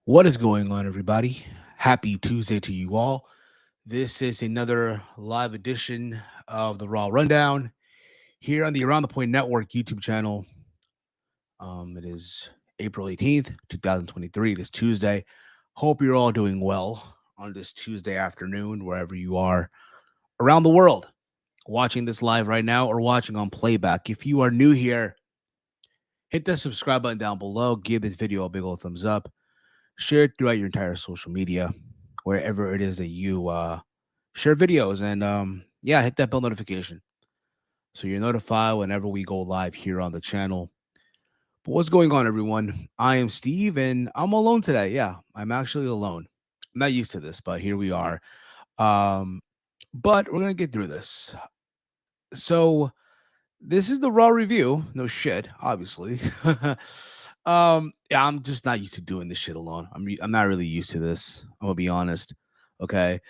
What is going on, everybody? Happy Tuesday to you all. This is another live edition of the Raw Rundown here on the Around the Point Network YouTube channel. It is April 18th, 2023. It is Tuesday. Hope you're all doing well on this Tuesday afternoon, wherever you are around the world, watching this live right now or watching on playback. If you are new here, hit the subscribe button down below. Give this video a big old thumbs up. Share it throughout your entire social media, wherever it is that you share videos, and yeah, hit that bell notification so you're notified whenever we go live here on the channel. But what's going on, everyone? I am Steve, and I'm alone today. Yeah, I'm actually alone. I'm not used to this, but here we are. Um, but we're gonna get through this. So this is the Raw review. No shit, obviously. Yeah, I'm just not used to doing this shit alone. I'm not really used to this. I'm gonna be honest. Okay.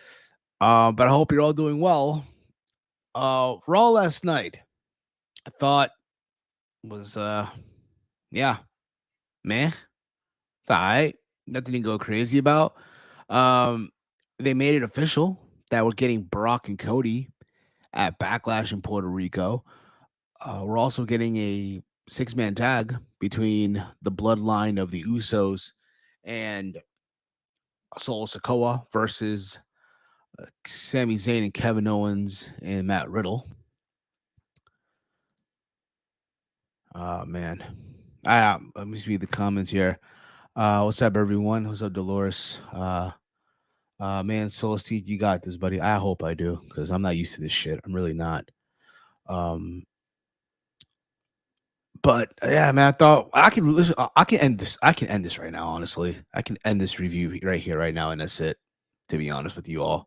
But I hope you're all doing well. Raw last night, I thought was yeah, man. It's all right. Nothing to go crazy about. Um, they made it official that we're getting Brock and Cody at Backlash in Puerto Rico. We're also getting a six-man tag between the bloodline of the Usos and Solo Sikoa versus Sami Zayn and Kevin Owens and Matt Riddle. Man. Let me read the comments here. What's up, everyone? What's up, Dolores? Man, Solo Steve, you got this, buddy. I hope I do, because I'm not used to this shit. I'm really not. Um, but yeah, man, I thought I can listen. I can end this. I can end this right now. Honestly, I can end this review right here, right now, and that's it. To be honest with you all.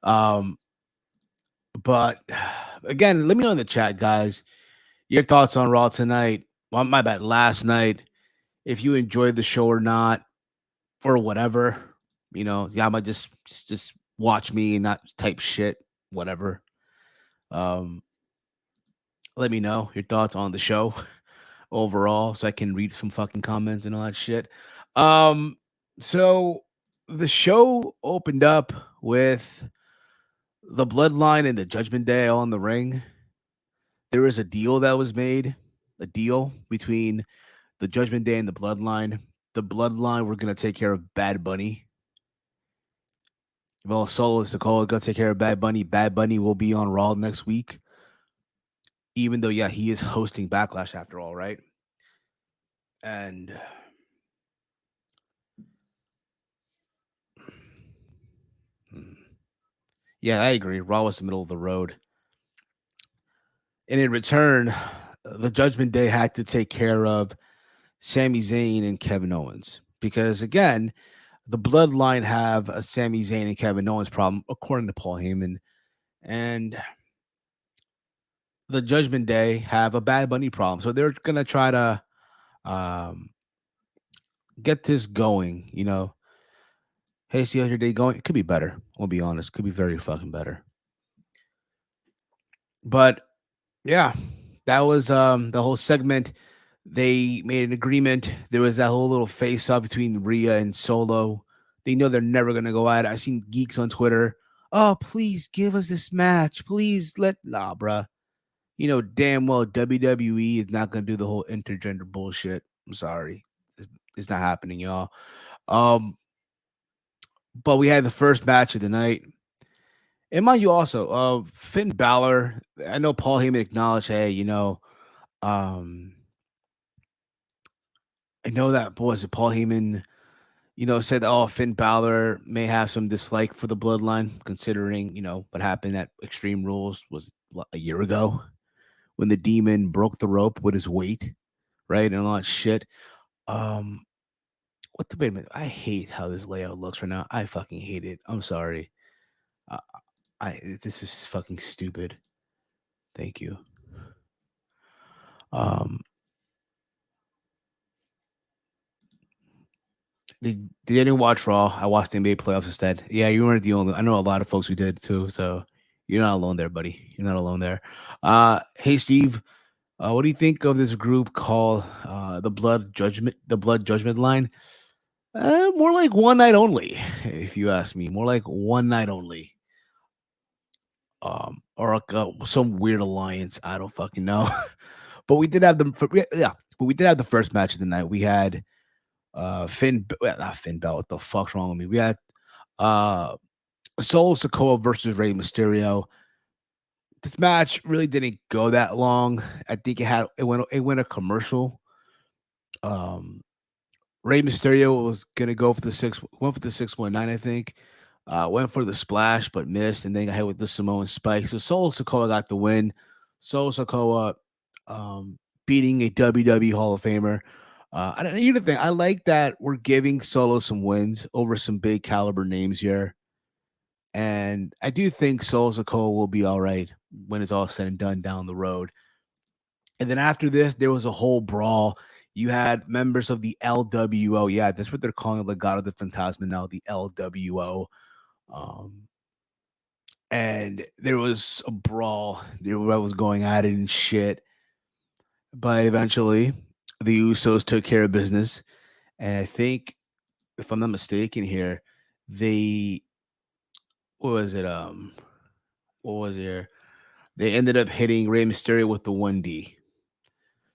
Um, but again, let me know in the chat, guys, your thoughts on Raw tonight. Well, my bad, last night. If you enjoyed the show or not, or whatever, yeah, I might just watch me and not type shit, whatever. Um, Let me know your thoughts on the show overall, so I can read some fucking comments and all that shit. Um, so the show opened up with the Bloodline and the Judgment Day all in the ring. There was a deal that was made, a deal between the Judgment Day and the Bloodline. The Bloodline were gonna take care of Bad Bunny. Well, Solo is Nicole gonna take care of Bad Bunny. Bad Bunny will be on Raw next week, even though yeah, he is hosting Backlash after all, right? And hmm, yeah, I agree. Raw was the middle of the road, and in return, the Judgment Day had to take care of Sami Zayn and Kevin Owens because again, the Bloodline have a Sami Zayn and Kevin Owens problem, according to Paul Heyman, and the Judgment Day have a Bad Bunny problem. So they're gonna try to um, get this going. Hey, see how's your day going? It could be better. I'll be honest. Could be very fucking better. But yeah, that was the whole segment. They made an agreement. There was that whole little face up between Rhea and Solo. They know they're never gonna go at it. I seen geeks on Twitter. Oh, please give us this match. Please nah, bruh. You know damn well WWE is not gonna do the whole intergender bullshit. I'm sorry. It's not happening, y'all. Um, but we had the first match of the night. And mind you, also, Finn Balor. I know Paul Heyman acknowledged, hey, um, I know that was it. Paul Heyman, said, oh, Finn Balor may have some dislike for the Bloodline, considering what happened at Extreme Rules was a year ago when the Demon broke the rope with his weight, right, and all that shit. Um, wait a minute. I hate how this layout looks right now. I fucking hate it. I'm sorry. Uh, this is fucking stupid. Thank you. Um, did anyone watch Raw? I watched the NBA playoffs instead. Yeah, you weren't the only. I know a lot of folks who did too. So you're not alone there, buddy. You're not alone there. Hey Steve, what do you think of this group called the Blood Judgment Line? More like one night only, if you ask me. More like one night only. Or like some weird alliance. I don't fucking know. But we did have yeah. But we did have the first match of the night. We had not Finn Bell. What the fuck's wrong with me? We had uh Solo Sikoa versus Rey Mysterio. This match really didn't go that long. I think it went a commercial. Um, Rey Mysterio was gonna go for the went for the 619, I think. Went for the splash but missed, and then got hit with the Samoan spike. So Solo Sikoa got the win. Solo Sikoa um, beating a WWE Hall of Famer. And here's the thing: I like that we're giving Solo some wins over some big caliber names here. And I do think Solo Sikoa will be all right when it's all said and done down the road. And then after this, there was a whole brawl. You had members of the LWO. Yeah, that's what they're calling it, Legado de Fantasma now, the LWO. Um, and there was a brawl. There was going at it and shit. But eventually, the Usos took care of business. And I think, if I'm not mistaken here, they, what was it? What was there? They ended up hitting Rey Mysterio with the 1D.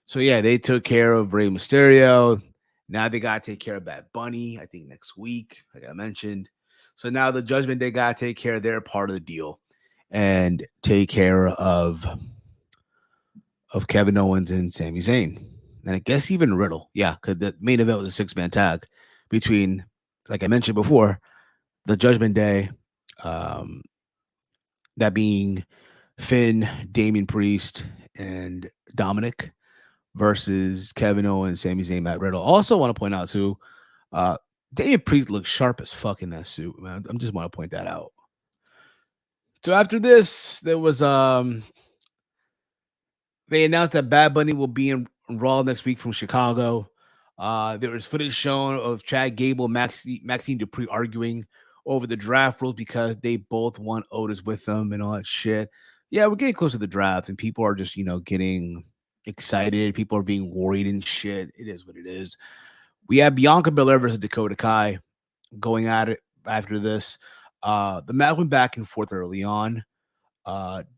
So yeah, they took care of Rey Mysterio. Now they gotta take care of Bad Bunny, I think next week, like I mentioned. So now the Judgment they gotta take care of their part of the deal and take care of Kevin Owens and Sami Zayn. And I guess even Riddle. Yeah, because the main event was a six-man tag between, like I mentioned before, the Judgment Day, um, that being Finn, Damian Priest, and Dominic versus Kevin Owens, Sami Zayn, Matt Riddle. Also, want to point out too, uh, Damian Priest looks sharp as fuck in that suit, man. I just want to point that out. So after this, there was they announced that Bad Bunny will be in Raw next week from Chicago. There was footage shown of Chad Gable, Maxine Dupree arguing over the draft rules because they both want Otis with them and all that shit. Yeah, we're getting close to the draft, and people are just getting excited. People are being worried and shit. It is what it is. We have Bianca Belair versus Dakota Kai going at it after this. The match went back and forth early on.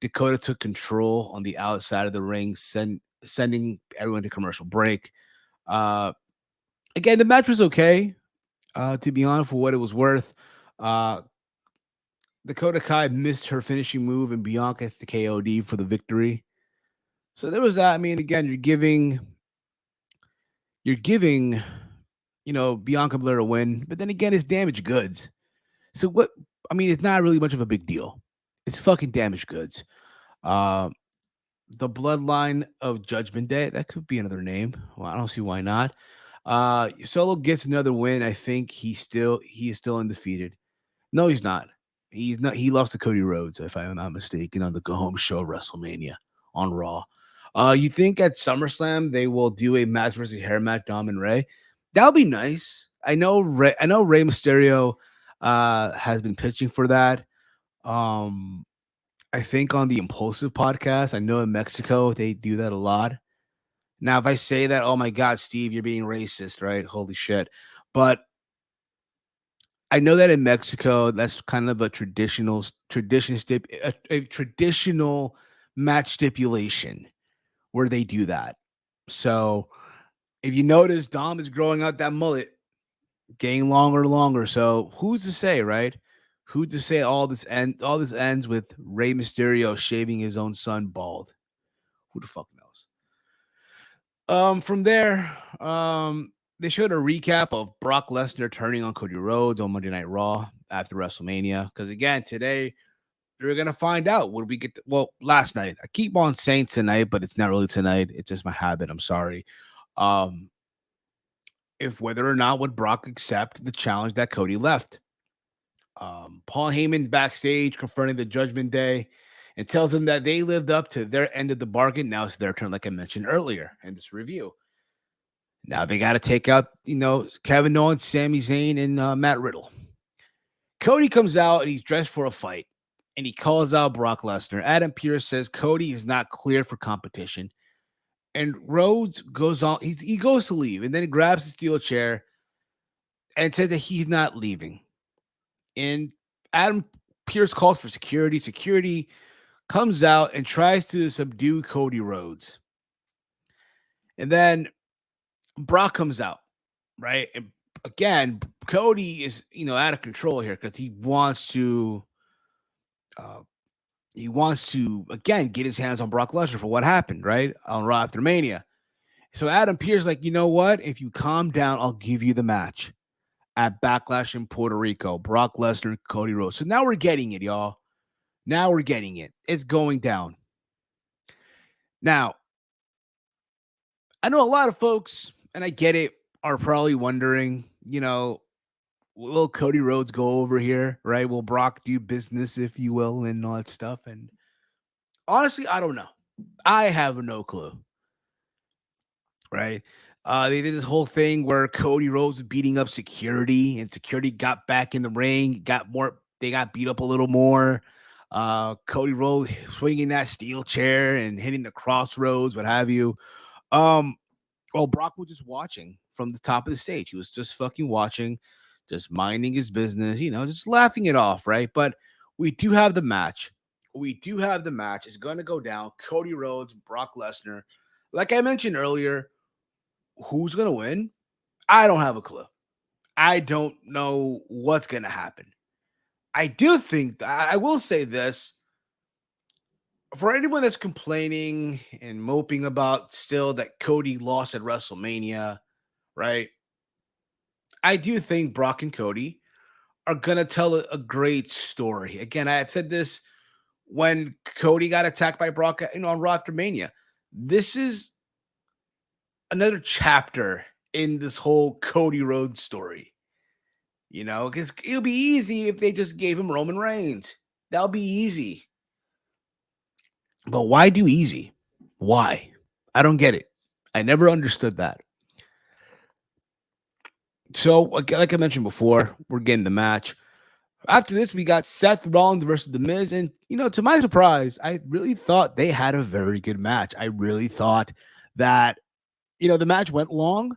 Dakota took control on the outside of the ring, sending everyone to commercial break. Uh, Again, the match was okay, to be honest, for what it was worth. Uh, Dakota Kai missed her finishing move, and Bianca hit the KOD for the victory. So there was that. I mean, again, you're giving, Bianca Belair a win, but then again, it's damaged goods. So what? I mean, it's not really much of a big deal. It's fucking damaged goods. Uh, the Bloodline of Judgment Day. That could be another name. Well, I don't see why not. Solo gets another win. I think he is still undefeated. No, he's not. He's not. He lost to Cody Rhodes, if I am not mistaken, on the Go Home Show WrestleMania on Raw. You think at SummerSlam they will do a match versus hair match, Dom and Ray? That'll be nice. I know Rey Mysterio has been pitching for that. Um, I think on the Impulsive podcast, I know in Mexico they do that a lot. Now, if I say that, oh my God, Steve, you're being racist, right? Holy shit. But I know that in Mexico, that's kind of a a traditional match stipulation where they do that. So if you notice, Dom is growing out that mullet, getting longer and longer. So who's to say, right? Who's to say all this ends with Rey Mysterio shaving his own son bald? Who the fuck knows? From there, they showed a recap of Brock Lesnar turning on Cody Rhodes on Monday Night Raw after WrestleMania. Because again, today we're gonna find out what we get. Last night I keep on saying tonight, but it's not really tonight. It's just my habit. I'm sorry. Um, if whether or not would Brock accept the challenge that Cody left. Paul Heyman backstage confronting the Judgment Day and tells them that they lived up to their end of the bargain. Now it's their turn, like I mentioned earlier in this review. Now they got to take out, Kevin Owens, Sami Zayn, and Matt Riddle. Cody comes out and he's dressed for a fight, and he calls out Brock Lesnar. Adam Pearce says Cody is not clear for competition, and Rhodes goes on. He goes to leave, and then he grabs the steel chair and said that he's not leaving. And Adam Pierce calls for security. Security comes out and tries to subdue Cody Rhodes. And then Brock comes out, right? And again, Cody is, out of control here because uh, he wants to again get his hands on Brock Lesnar for what happened, right? On Raw after Mania. So Adam Pierce, like, you know what? If you calm down, I'll give you the match at Backlash in Puerto Rico. Brock Lesnar, Cody Rhodes. So now we're getting it, y'all. Now we're getting it. It's going down. Now, I know a lot of folks, and I get it, are probably wondering, will Cody Rhodes go over here, right? Will Brock do business, if you will, and all that stuff? And honestly, I don't know. I have no clue, right? They did this whole thing where Cody Rhodes was beating up security, and security got back in the ring, they got beat up a little more. Cody Rhodes swinging that steel chair and hitting the crossroads, what have you. Um, well, Brock was just watching from the top of the stage. He was just fucking watching, just minding his business, just laughing it off, right? But we do have the match. We do have the match. It's going to go down. Cody Rhodes, Brock Lesnar. Like I mentioned earlier, who's going to win? I don't have a clue. I don't know what's going to happen. I do think, I will say this, for anyone that's complaining and moping about still that Cody lost at WrestleMania, right? I do think Brock and Cody are going to tell a great story. Again, I've said this when Cody got attacked by Brock, on Raw after Mania. This is another chapter in this whole Cody Rhodes story, because it'll be easy if they just gave him Roman Reigns. That'll be easy. But why do easy? Why? I don't get it. I never understood that. So, like I mentioned before, we're getting the match. After this, we got Seth Rollins versus The Miz. And, to my surprise, I really thought they had a very good match. I really thought that, the match went long,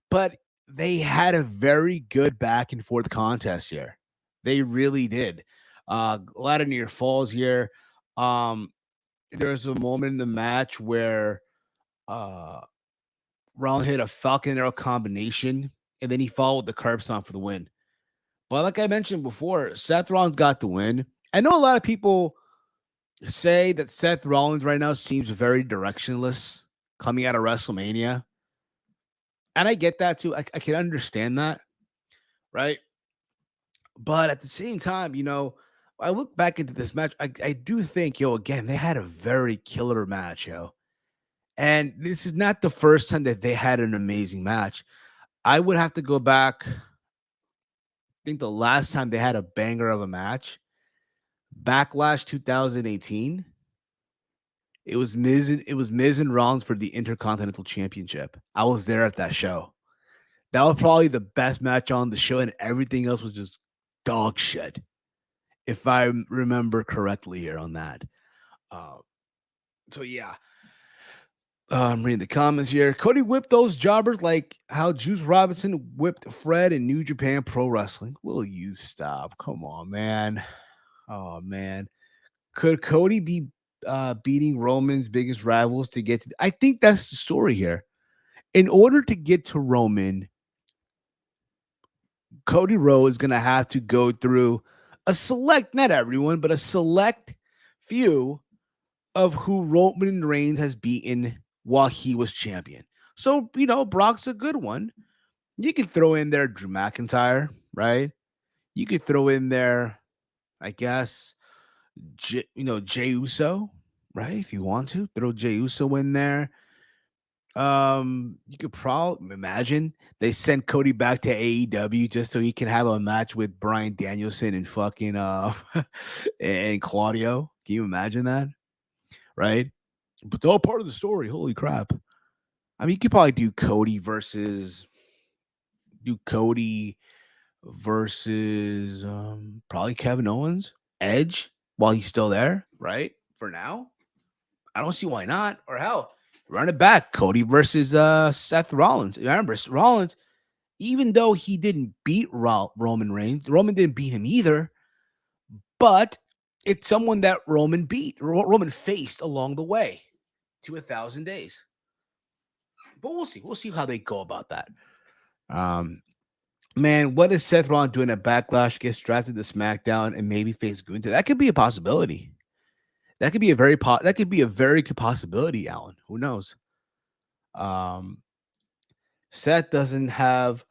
but they had a very good back and forth contest here. They really did. A lot of near falls here. There was a moment in the match where uh, Rollins hit a Falcon Arrow combination, and then he followed with the curb stomp for the win. But like I mentioned before, Seth Rollins got the win. I know a lot of people say that Seth Rollins right now seems very directionless coming out of WrestleMania. And I get that too. I can understand that, right? But at the same time, I look back into this match. I do think, again, they had a very killer match, And this is not the first time that they had an amazing match. I would have to go back. I think the last time they had a banger of a match, Backlash 2018. It was Miz and Rollins for the Intercontinental Championship. I was there at that show. That was probably the best match on the show, and everything else was just dog shit, if I remember correctly here on that. Uh, so yeah, I'm reading the comments here. Cody whipped those jobbers like how Juice Robinson whipped Fred in New Japan Pro Wrestling. Will you stop? Come on, man. Oh man, could Cody be beating Roman's biggest rivals to get to? I think that's the story here. In order to get to Roman, Cody Rhodes is going to have to go through a select, not everyone, but a select few of who Roman Reigns has beaten while he was champion. So, Brock's a good one. You could throw in there Drew McIntyre, right? You could throw in there, I guess, Jey Uso, right? If you want to throw Jey Uso in there. You could probably imagine they send Cody back to AEW just so he can have a match with Bryan Danielson and fucking and Claudio. Can you imagine that? Right? But it's all part of the story. Holy crap. I mean, you could probably do Cody versus probably Kevin Owens, Edge while he's still there, right? For now. I don't see why not. Or hell, run it back. Cody versus Seth Rollins. Remember, Rollins even though he didn't beat Roman Reigns. Roman didn't beat him either, but it's someone that Roman beat, Roman faced along the way to 1,000 days. But we'll see. We'll see how they go about that. Um, Man, what is Seth Rollins doing at Backlash? Gets drafted to SmackDown and maybe face Gunther. That could be a possibility. That could be a very good possibility, Alan. Who knows? Um, Seth doesn't have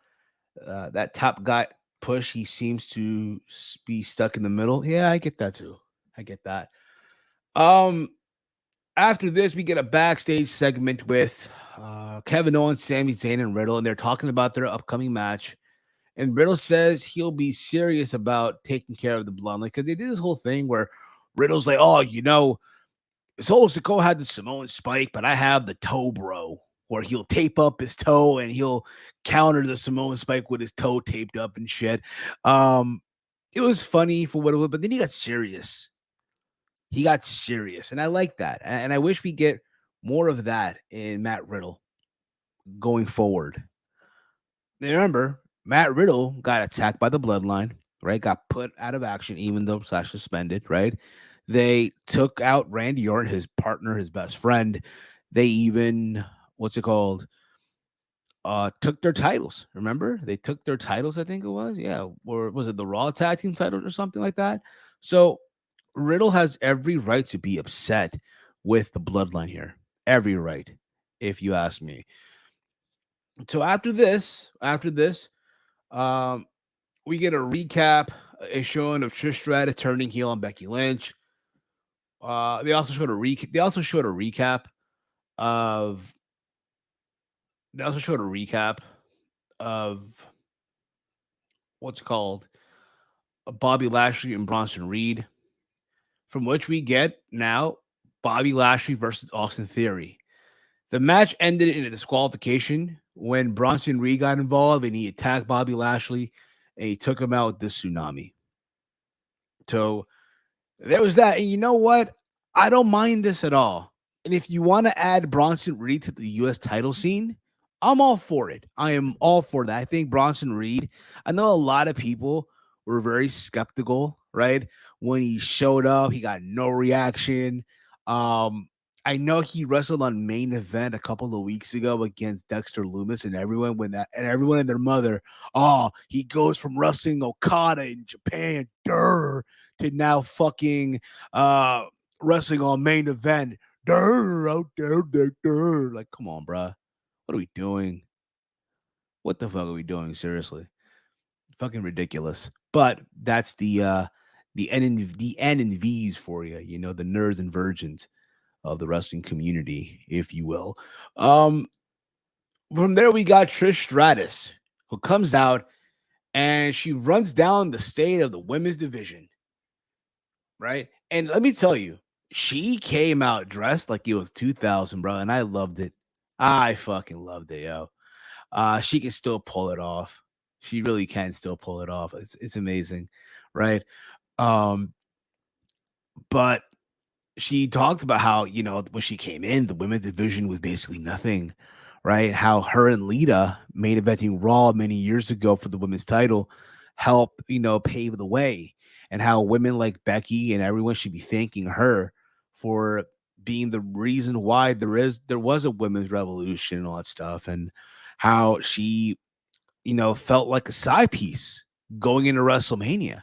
that top guy push. He seems to be stuck in the middle. Yeah, I get that too. I get that. Um, After this, we get a backstage segment with Kevin Owens, Sami Zayn, and Riddle, and they're talking about their upcoming match. And Riddle says he'll be serious about taking care of the bloodline because they did this whole thing where Riddle's like, "Oh, Solo Sikoa had the Samoan spike, but I have the toe bro, where he'll tape up his toe and he'll counter the Samoan spike with his toe taped up and shit." Um, it was funny for what it was, but then he got serious. He got serious, and I like that. And I wish we get more of that in Matt Riddle going forward. Remember, Matt Riddle got attacked by the bloodline, right? Got put out of action, even though slash suspended, right? They took out Randy Orton, his partner, his best friend. They even, what's it called? Took their titles. Remember? They took their titles, I think it was. Yeah. Or was it the Raw tag team titles or something like that? So Riddle has every right to be upset with the bloodline here. Every right, if you ask me. So after this, um, we get a recap, a showing of Trish Stratus turning heel on Becky Lynch. They also showed a recap. Of. They also showed a recap of what's called Bobby Lashley and Bronson Reed, from which we get now Bobby Lashley versus Austin Theory. The match ended in a disqualification when Bronson Reed got involved and he attacked Bobby Lashley and he took him out with the tsunami. So there was that. And you know what? I don't mind this at all. And if you want to add Bronson Reed to the U.S. title scene, I'm all for it. I am all for that. I think Bronson Reed, I know a lot of people were very skeptical, right? When he showed up, he got no reaction. Um, I know he wrestled on main event a couple of weeks ago against Dexter Loomis, and everyone and their mother, oh, he goes from wrestling Okada in Japan, to now fucking wrestling on main event. Out there. Like, come on, bruh. What are we doing? What the fuck are we doing? Seriously. Fucking ridiculous. But that's the N and V's for you, the nerds and virgins of the wrestling community, if you will. Um, from there we got Trish Stratus, who comes out and she runs down the state of the women's division, right? And let me tell you, she came out dressed like it was 2000, bro, and I loved it. I fucking loved it, yo. She can still pull it off. She really can still pull it off. It's amazing, right? Um, but she talked about how, when she came in, the women's division was basically nothing, right? How her and Lita main eventing Raw many years ago for the women's title helped, pave the way, and how women like Becky and everyone should be thanking her for being the reason why there was a women's revolution and all that stuff, and how she, felt like a side piece going into WrestleMania,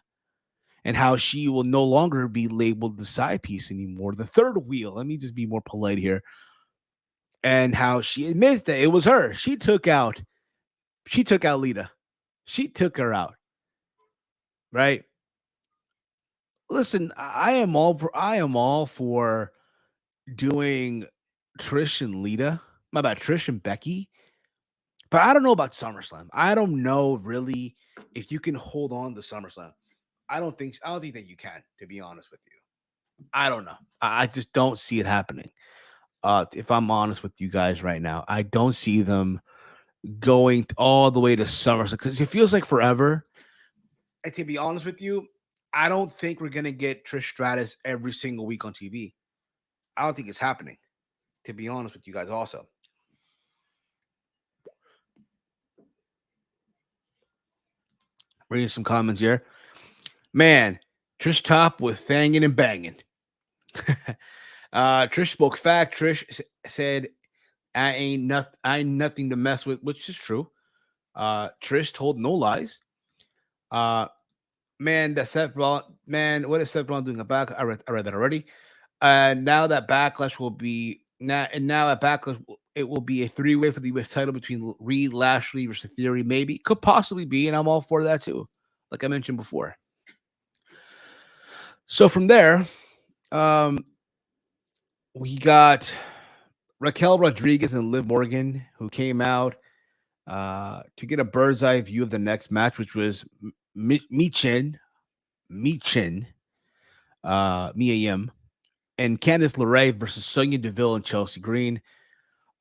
and how she will no longer be labeled the side piece anymore, the third wheel. Let me just be more polite here. And how she admits that it was her. She took out Lita. She took her out. Right? Listen, I am all for doing Trish and Lita. My bad, Trish and Becky. But I don't know about SummerSlam. I don't know really if you can hold on to SummerSlam. I don't think that you can, to be honest with you. I don't know. I just don't see it happening. If I'm honest with you guys right now, I don't see them going all the way to SummerSlam because it feels like forever. And to be honest with you, I don't think we're gonna get Trish Stratus every single week on TV. I don't think it's happening. To be honest with you guys, also. Reading some comments here. Man, Trish top with thangin' and banging. Trish spoke fact. Said, I ain't nothing to mess with," which is true. Trish told no lies. Uh, man, that Seth Rollins, man, what is Seth Rollins doing? I read that already. Now that Backlash will be now, and now at Backlash, it will be a three-way for the U.S. title between Reed, Lashley versus Theory. Maybe could possibly be, and I'm all for that too. Like I mentioned before. So from there, um, we got Raquel Rodriguez and Liv Morgan, who came out to get a bird's eye view of the next match, which was Michin, Mia Yim, and Candice LeRae versus Sonya Deville and Chelsea Green.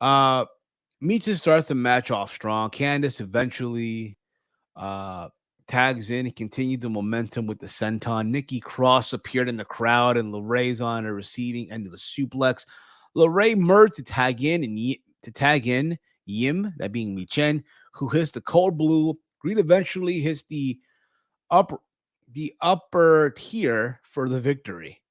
Uh, Michin starts the match off strong. Candice eventually uh, tags in and continued the momentum with the senton. Nikki Cross appeared in the crowd, and LeRae's on a receiving end of a suplex. LeRae merged to tag in Yim, that being Michin, who hits the cold blue. Green eventually hits upper the upper tier for the victory.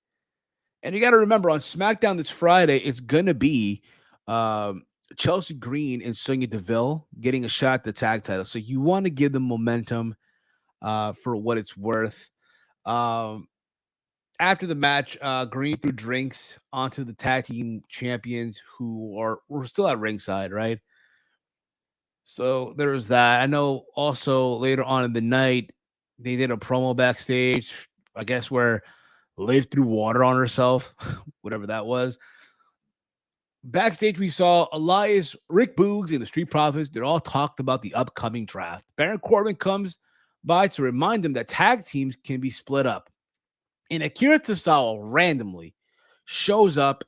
And you got to remember, on SmackDown this Friday, it's gonna be um, Chelsea Green and Sonya Deville getting a shot at the tag title. So you want to give them momentum for what it's worth. Um, After the match, Green threw drinks onto the tag team champions who were still at ringside, right? So there was that. I know also later on in the night, they did a promo backstage, I guess, where Liv threw water on herself, whatever that was. Backstage, we saw Elias, Rick Boogs, and the Street Profits. They're all talked about the upcoming draft. Baron Corbin comes by to remind them that tag teams can be split up. And Akira Tozawa randomly shows up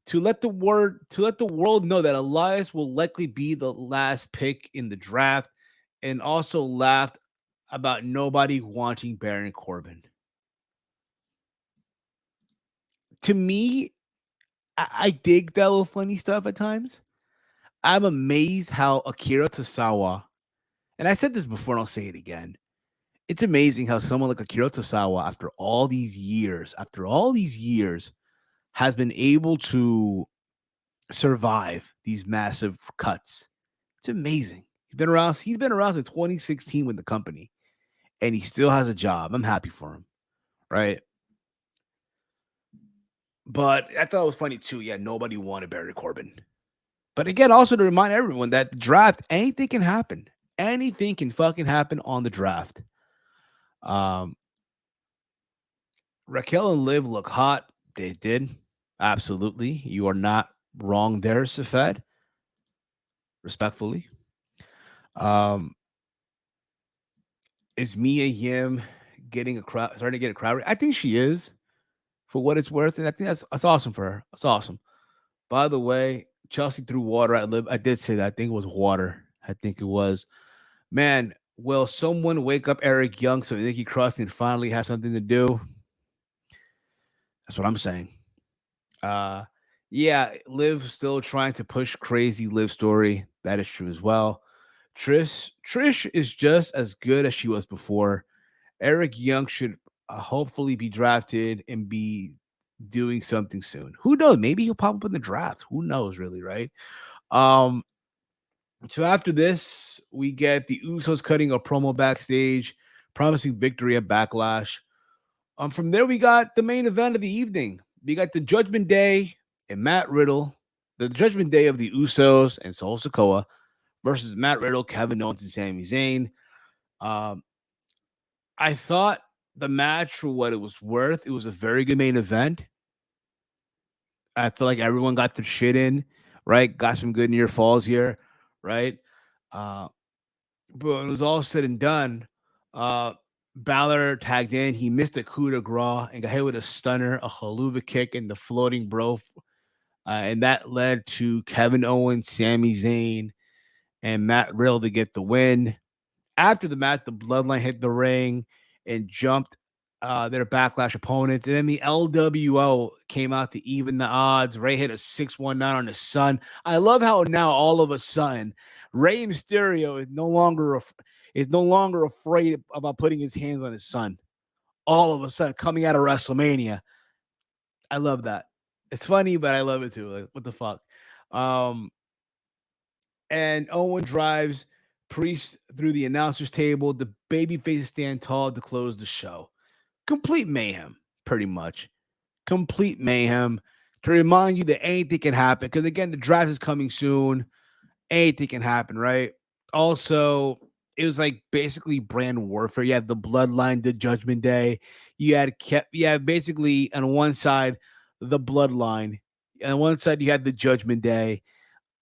to let the world know that Elias will likely be the last pick in the draft, and also laughed about nobody wanting Baron Corbin. To me, I dig that little funny stuff at times. I'm amazed how Akira Tozawa, and I said this before and I'll say it again. It's amazing how someone like Akira Tozawa, after all these years, has been able to survive these massive cuts. It's amazing. He's been around since 2016 with the company, and he still has a job. I'm happy for him, right? But I thought it was funny too. Yeah, nobody wanted Barry Corbin. But again, also to remind everyone that the draft, anything can happen. Anything can fucking happen on the draft. Um, Raquel and Liv look hot. They did. Absolutely. You are not wrong there, Safed. Respectfully. Um, is Mia Yim getting a crowd starting to get a crowd? I think she is, for what it's worth. And I think that's awesome for her. That's awesome. By the way, Chelsea threw water at Liv. I did say that. I think it was water. I think it was. Man, will someone wake up Eric Young so Nikki Cross can finally have something to do? That's what I'm saying. Uh yeah, Liv still trying to push crazy Liv story. That is true as well. Trish is just as good as she was before. Eric Young should hopefully be drafted and be doing something soon. Who knows? Maybe he'll pop up in the draft. Who knows, really, right? Um, so after this, we get the Usos cutting a promo backstage, promising victory at Backlash. From there, we got the main event of the evening. We got the Judgment Day and Matt Riddle, the Judgment Day of the Usos and Solo Sikoa versus Matt Riddle, Kevin Owens, and Sami Zayn. Um, I thought the match, for what it was worth, it was a very good main event. I feel like everyone got their shit in, right? Got some good near falls here, right? Uh, but when it was all said and done, uh, Balor tagged in. He missed a coup de grace and got hit with a stunner, a haluva kick, and the floating bro. And that led to Kevin Owens, Sami Zayn, and Matt Riddle to get the win. After the match, the Bloodline hit the ring and jumped their Backlash opponents. And then the LWO came out to even the odds. Ray hit a 619 on his son. I love how now all of a sudden Rey Mysterio is no longer is no longer afraid about putting his hands on his son. All of a sudden, coming out of WrestleMania, I love that. It's funny, but I love it too. Like, what the fuck? Um, and Owen drives Priest through the announcers table. The baby faces stand tall to close the show. Complete mayhem, pretty much. Complete mayhem. To remind you that anything can happen. Because again, the draft is coming soon. Anything can happen, right? Also, it was like basically brand warfare. You had the Bloodline, the Judgment Day. You had basically on one side the Bloodline, and on one side you had the Judgment Day.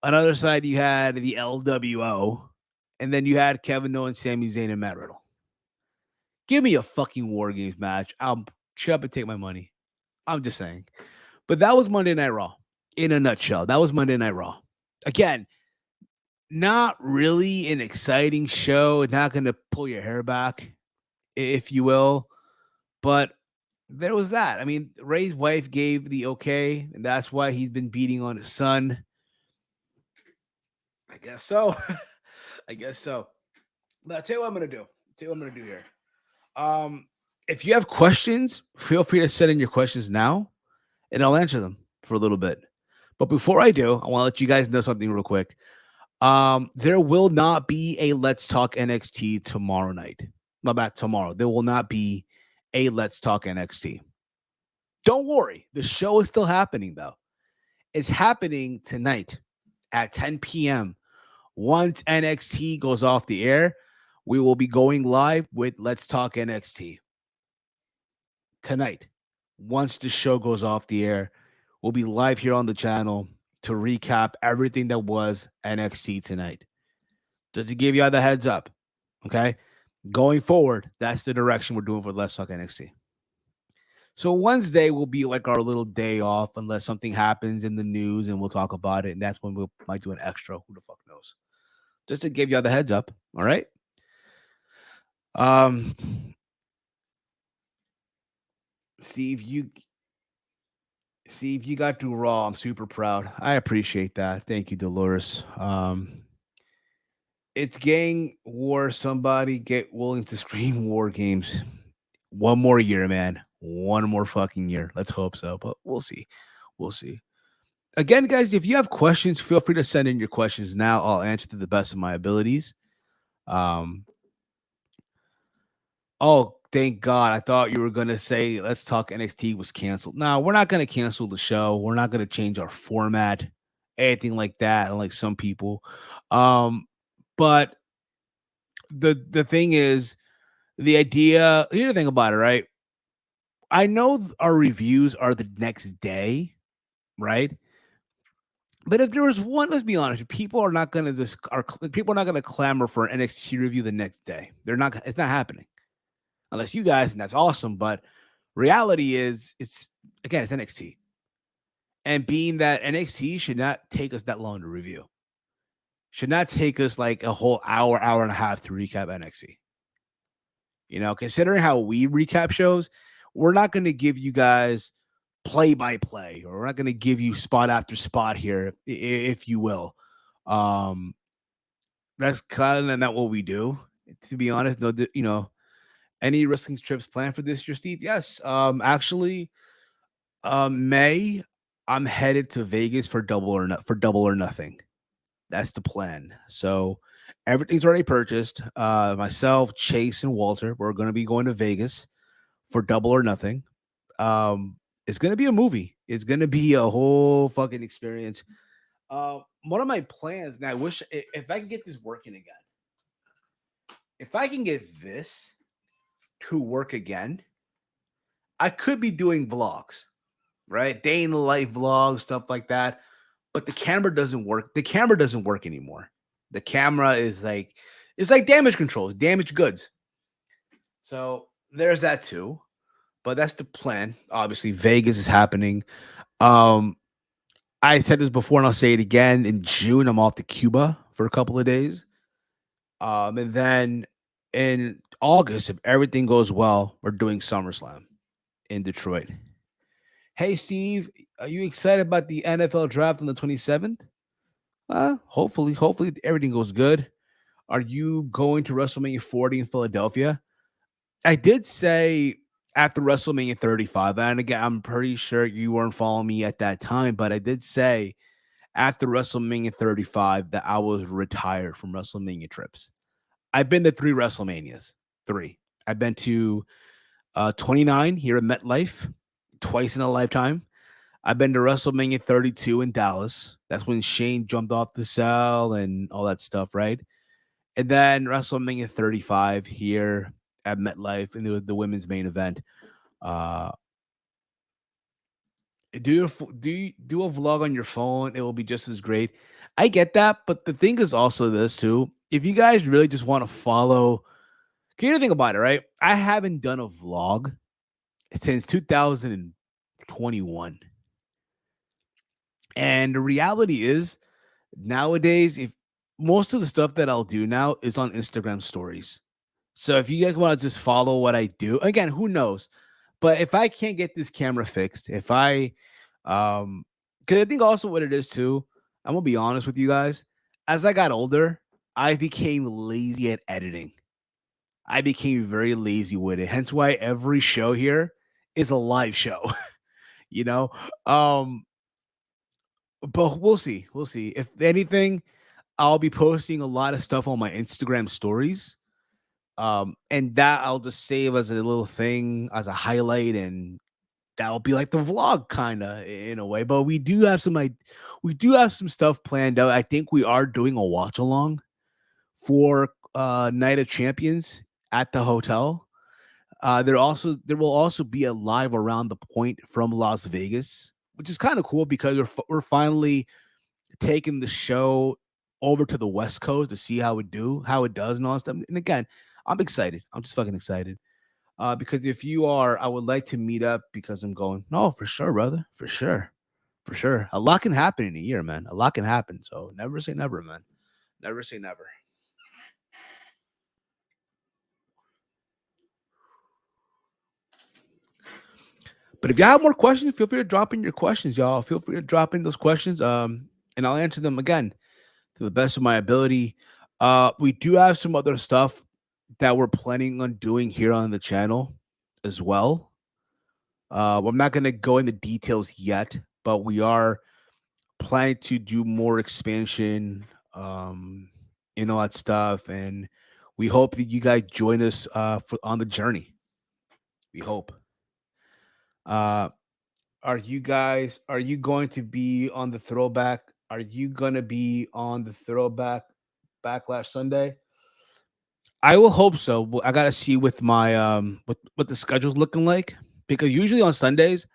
On the other side you had the LWO, and then you had Kevin Owens, Sami Zayn, and Matt Riddle. Give me a fucking War Games match. I'll shut up and take my money. I'm just saying. But that was Monday Night Raw in a nutshell. That was Monday Night Raw. Again, not really an exciting show. Not going to pull your hair back, if you will. But there was that. I mean, Ray's wife gave the okay, and that's why he's been beating on his son. I guess so. I guess so. But I'll tell you what I'm going to do. Here. If you have questions, feel free to send in your questions now, and I'll answer them for a little bit. But before I do, I want to let you guys know something real quick. There will not be a Let's Talk NXT tomorrow night. Not about tomorrow. There will not be a Let's Talk NXT. Don't worry. The show is still happening, though. It's happening tonight at 10 p.m. Once NXT goes off the air, we will be going live with Let's Talk NXT. Tonight, once the show goes off the air, we'll be live here on the channel to recap everything that was NXT tonight. Just to give you all the heads up, okay? Going forward, that's the direction we're doing for Let's Talk NXT. So Wednesday will be like our little day off unless something happens in the news and we'll talk about it. And that's when we might do an extra. Who the fuck knows? Just to give you all the heads up, all right? Steve, you got through Raw. I'm super proud. I appreciate that. Thank you, Dolores. It's gang war. Somebody get willing to scream War Games. One more year, man. One more fucking year. Let's hope so, but we'll see. We'll see. Again, guys, if you have questions, feel free to send in your questions now. I'll answer to the best of my abilities. Oh, thank God. I thought you were going to say, Let's Talk NXT was canceled. No, we're not going to cancel the show. We're not going to change our format, anything like that, unlike some people. But the thing is, the idea, here's the thing about it, right? I know our reviews are the next day, right? But if there was one, let's be honest, people are not going to clamor for an NXT review the next day. They're not. It's not happening unless you guys, and that's awesome. But reality is, it's NXT, and being that NXT should not take us that long to review, should not take us like a whole hour, hour and a half to recap NXT. You know, considering how we recap shows, we're not going to give you guys play by play, or we're not going to give you spot after spot here, if you will. That's kind of not what we do, to be honest. No, you know, any wrestling trips planned for this year, Steve? Yes. Actually, May, I'm headed to Vegas for Double or Nothing. That's the plan. So everything's already purchased. Myself, Chase, and Walter, we're going to be going to Vegas for Double or Nothing. It's going to be a movie. It's going to be a whole fucking experience. One of my plans, and I wish if I can get this working again, if I can get this to work again, I could be doing vlogs, right? Day in the life vlogs, stuff like that. But the camera doesn't work. The camera doesn't work anymore. The camera is like, it's like damage control, it's damaged goods. So there's that too. But that's the plan. Obviously, Vegas is happening. I said this before and I'll say it again. In June, I'm off to Cuba for a couple of days. And then in August, if everything goes well, we're doing SummerSlam in Detroit. Hey, Steve, are you excited about the NFL draft on the 27th? Hopefully everything goes good. Are you going to WrestleMania 40 in Philadelphia? I did say after WrestleMania 35, and again, I'm pretty sure you weren't following me at that time, but I did say after WrestleMania 35 that I was retired from WrestleMania trips. I've been to three WrestleManias. Three. I've been to 29 here at MetLife, twice in a lifetime. I've been to WrestleMania 32 in Dallas. That's when Shane jumped off the cell and all that stuff, right? And then WrestleMania 35 here at MetLife in the women's main event. Uh, do a vlog on your phone. It will be just as great. I get that, but the thing is also this too. If you guys really just want to follow, can you think about it, right? I haven't done a vlog since 2021. And the reality is nowadays, if most of the stuff that I'll do now is on Instagram stories. So if you guys want to just follow what I do, again, who knows? But if I can't get this camera fixed, if I because I think also what it is too, I'm gonna be honest with you guys. As I got older, I became lazy at editing. I became very lazy with it. Hence why every show here is a live show, you know? Um, but we'll see. We'll see. If anything, I'll be posting a lot of stuff on my Instagram stories. And that I'll just save as a little thing, as a highlight, and that'll be like the vlog kind of in a way. But we do have some stuff planned out. I think we are doing a watch along for Night of Champions at the hotel. There will also be a live around the point from Las Vegas, which is kind of cool because we're finally taking the show over to the West Coast to see how it does and all that stuff. And again, I'm excited. I'm just fucking excited. Because if you are, I would like to meet up because I'm going, no, for sure, brother. For sure. For sure. A lot can happen in a year, man. A lot can happen. So never say never, man. Never say never. But if you have more questions, feel free to drop in your questions, y'all. Feel free to drop in those questions. And I'll answer them again to the best of my ability. We do have some other stuff that we're planning on doing here on the channel as well. I'm not gonna go into details yet, but we are planning to do more expansion, and all that stuff. And we hope that you guys join us on the journey. We hope. Uh, are you going to be on the throwback? Are you gonna be on the throwback backlash Sunday? I will hope so. I gotta see with my what the schedule's looking like because usually on Sundays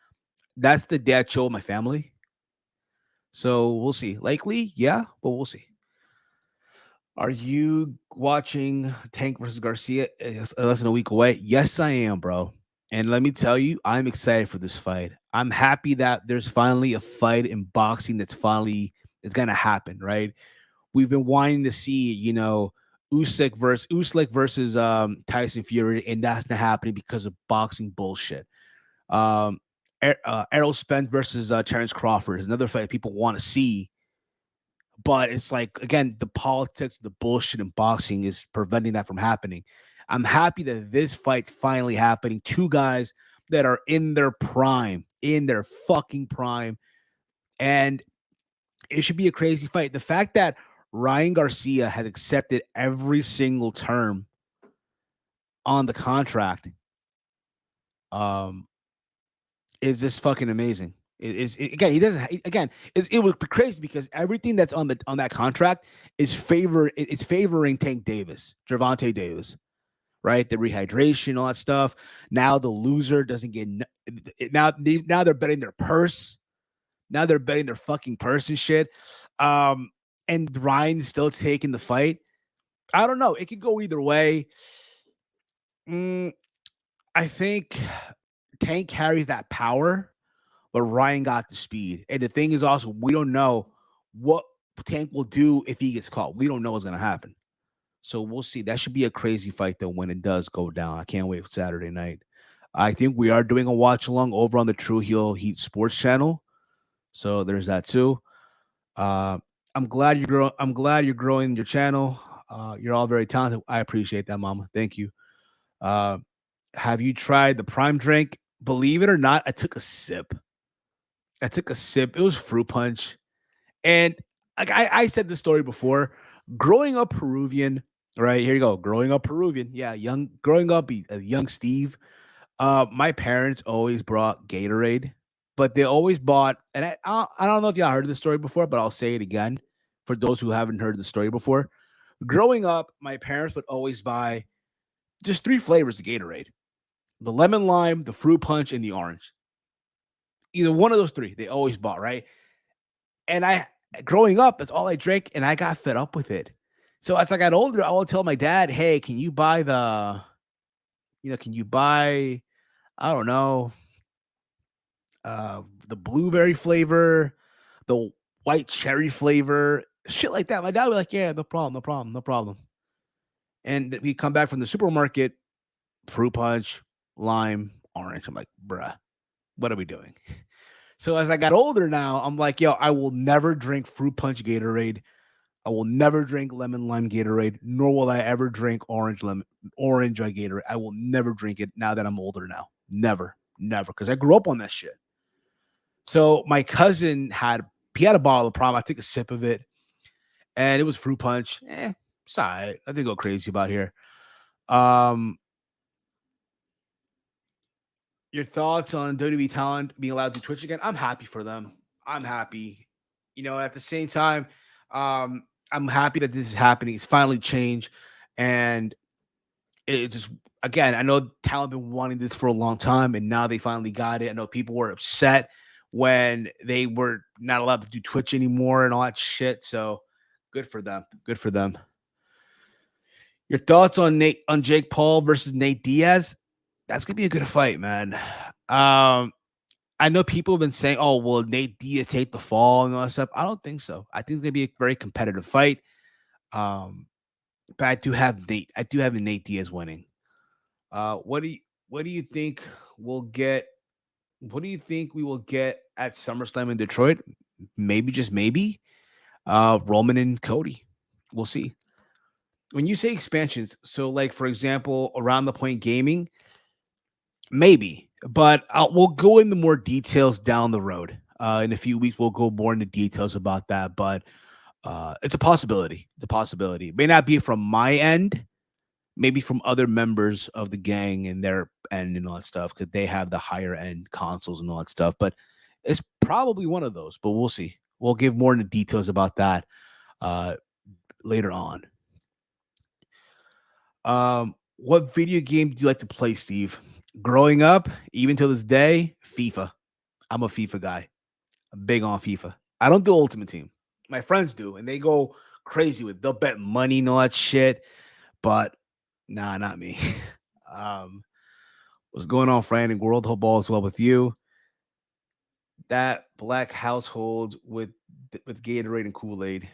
that's the day I chill with my family. So we'll see. Likely, yeah, but we'll see. Are you watching Tank versus Garcia? It's less than a week away. Yes, I am, bro. And let me tell you, I'm excited for this fight. I'm happy that there's finally a fight in boxing that's finally it's gonna happen, right? We've been wanting to see, Usyk versus Tyson Fury, and that's not happening because of boxing bullshit. Um, Errol Spence versus Terrence Crawford is another fight people want to see, but it's like again, the politics, the bullshit in boxing is preventing that from happening. I'm happy that this fight's finally happening. Two guys that are in their prime, in their fucking prime, and it should be a crazy fight. The fact that Ryan Garcia had accepted every single term on the contract um, is just fucking amazing. Again, he doesn't again. It would be crazy because everything that's on that contract is it's favoring Tank Davis, Gervonta Davis, right? The rehydration, all that stuff. Now the loser doesn't get now they're betting their purse. Now they're betting their fucking purse and shit. Um, and Ryan's still taking the fight. I don't know. It could go either way. Mm, I think Tank carries that power, but Ryan got the speed. And the thing is also, we don't know what Tank will do if he gets caught. We don't know what's going to happen. So we'll see. That should be a crazy fight, though, when it does go down. I can't wait for Saturday night. I think we are doing a watch along over on the True Heel Heat Sports channel. So there's that too. Uh, I'm glad you're growing your channel. You're all very talented. I appreciate that, Mama. Thank you. Uh, have you tried the prime drink? Believe it or not, I took a sip. I took a sip. It was fruit punch. And like I said this story before, growing up Peruvian, right? Here you go. Growing up Peruvian. Yeah, growing up a young Steve. My parents always brought Gatorade, but they always bought, and I don't know if y'all heard the story before, but I'll say it again for those who haven't heard the story before. Growing up, my parents would always buy just three flavors of Gatorade: the lemon lime, the fruit punch, and the orange. Either one of those three, they always bought, right? And growing up, that's all I drank, and I got fed up with it. So as I got older, I would tell my dad, "Hey, can you buy can you buy, I don't know, the blueberry flavor, the white cherry flavor, shit like that." My dad would be like, "Yeah, no problem, no problem, no problem." And we come back from the supermarket, fruit punch, lime, orange. I'm like, bruh, what are we doing? So as I got older now, I'm like, yo, I will never drink fruit punch Gatorade. I will never drink lemon lime Gatorade, nor will I ever drink orange Gatorade. I will never drink it now that I'm older now. Never, never, because I grew up on that shit. So my cousin had a bottle of Prime. I took a sip of it, and it was fruit punch. It's all right. I didn't go crazy about here. Um, your thoughts on WWE talent being allowed to Twitch again? I'm happy for them. I'm happy. At the same time, I'm happy that this is happening. It's finally changed, and it just again, I know talent been wanting this for a long time, and now they finally got it. I know people were upset when they were not allowed to do Twitch anymore and all that shit. So good for them. Good for them. Your thoughts on Jake Paul versus Nate Diaz? That's gonna be a good fight, man. I know people have been saying, "Oh, will Nate Diaz take the fall and all that stuff?" I don't think so. I think it's gonna be a very competitive fight. Um, but I do have Nate Diaz winning. What do you think we'll get? What do you think we will get at SummerSlam in Detroit? Maybe, just maybe, Roman and Cody. We'll see. When you say expansions, so like for example, Around the Point Gaming, maybe, but we'll go into more details down the road. In a few weeks, we'll go more into details about that, but it's a possibility. It's a possibility. It may not be from my end, maybe from other members of the gang and their end and all that stuff, because they have the higher end consoles and all that stuff. But it's probably one of those. But we'll see. We'll give more into details about that uh, later on. What video game do you like to play, Steve? Growing up, even to this day, FIFA. I'm a FIFA guy. I'm big on FIFA. I don't do Ultimate Team. My friends do, and they go crazy with. They'll bet money and all that shit. But nah, not me. um, what's going on, Fran and World? Hope all is well with you. That black household with Gatorade and Kool Aid.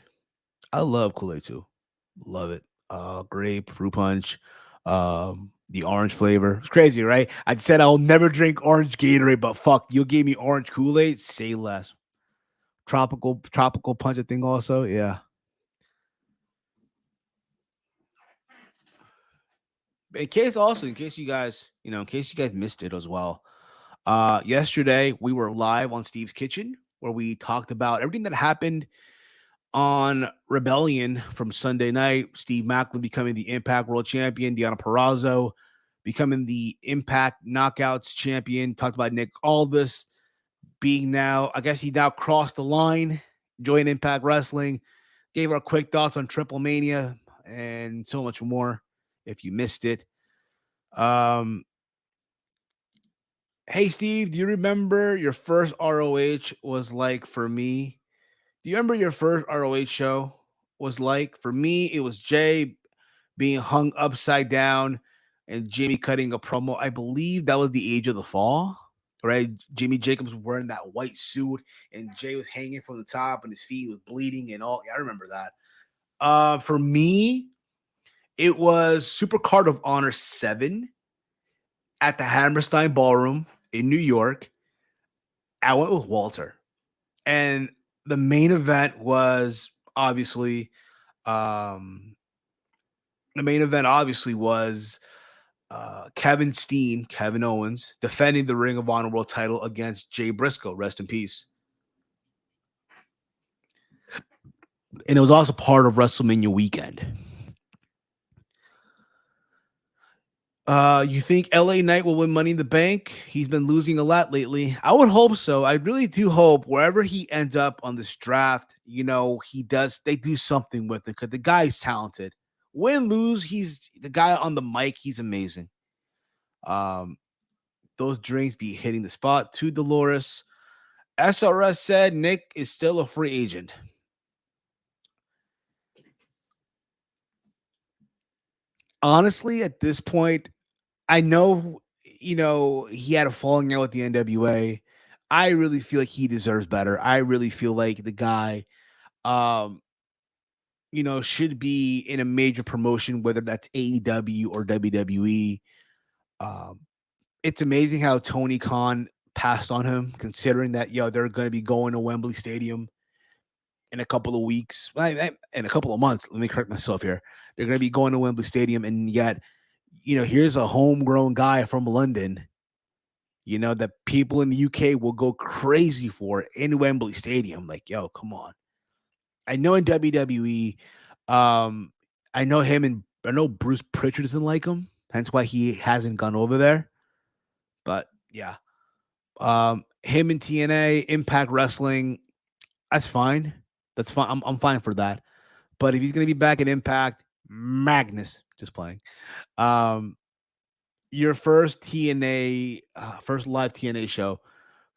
I love Kool Aid too. Love it. Grape, fruit punch, the orange flavor. It's crazy, right? I said I'll never drink orange Gatorade, but fuck, you gave me orange Kool Aid. Say less. Tropical punch, I think also. Yeah. In case you guys, in case you guys missed it as well. Yesterday we were live on Steve's Kitchen where we talked about everything that happened on Rebellion from Sunday night. Steve Macklin becoming the Impact World Champion, Deanna Perrazzo becoming the Impact Knockouts Champion. Talked about Nick Aldis being now, I guess he now crossed the line, joined Impact Wrestling. Gave our quick thoughts on Triple Mania and so much more. If you missed it, um, hey Steve, do you remember your first ROH was like for me? Do you remember your first ROH show was like? For me, it was Jay being hung upside down and Jimmy cutting a promo. I believe that was the Age of the Fall, right? Jimmy Jacobs was wearing that white suit and Jay was hanging from the top and his feet was bleeding and all. Yeah, I remember that. For me, it was Super Card of Honor 7 at the Hammerstein Ballroom in New York. I went with Walter. And the main event was obviously um The main event obviously was Kevin Owens, defending the Ring of Honor World title against Jay Briscoe. Rest in peace. And it was also part of WrestleMania weekend. You think LA Knight will win Money in the Bank? He's been losing a lot lately. I would hope so. I really do hope wherever he ends up on this draft, they do something with it because the guy's talented. Win, lose, he's the guy on the mic. He's amazing. Um, those drinks be hitting the spot. To Dolores, SRS said Nick is still a free agent. Honestly, at this point, I know, he had a falling out with the NWA. I really feel like he deserves better. I really feel like the guy, um, should be in a major promotion, whether that's AEW or WWE. Um, it's amazing how Tony Khan passed on him, considering that, they're going to be going to Wembley Stadium in a couple of weeks, in a couple of months. Let me correct myself here. They're going to be going to Wembley Stadium, and yet, here's a homegrown guy from London, that people in the UK will go crazy for in Wembley Stadium. Like, yo, come on. I know in WWE, um, I know Bruce Pritchard doesn't like him, hence why he hasn't gone over there. But yeah, him in TNA, Impact Wrestling, that's fine. That's fine. I'm fine for that. But if he's gonna be back at Impact, Magnus, just playing. Um, your first live TNA show,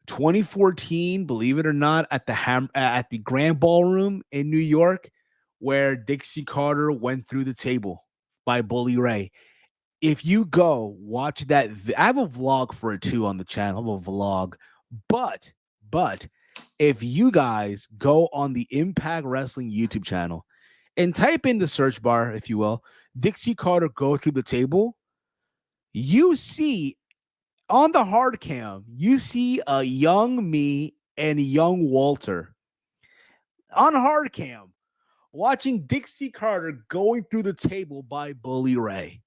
2014, believe it or not, at the Grand Ballroom in New York, where Dixie Carter went through the table by Bully Ray. If you go watch that, I have a vlog for it too on the channel. I have a vlog, but if you guys go on the Impact Wrestling YouTube channel and type in the search bar, if you will, Dixie Carter go through the table, you see on the hard cam, you see a young me and young Walter on hard cam watching Dixie Carter going through the table by Bully Ray.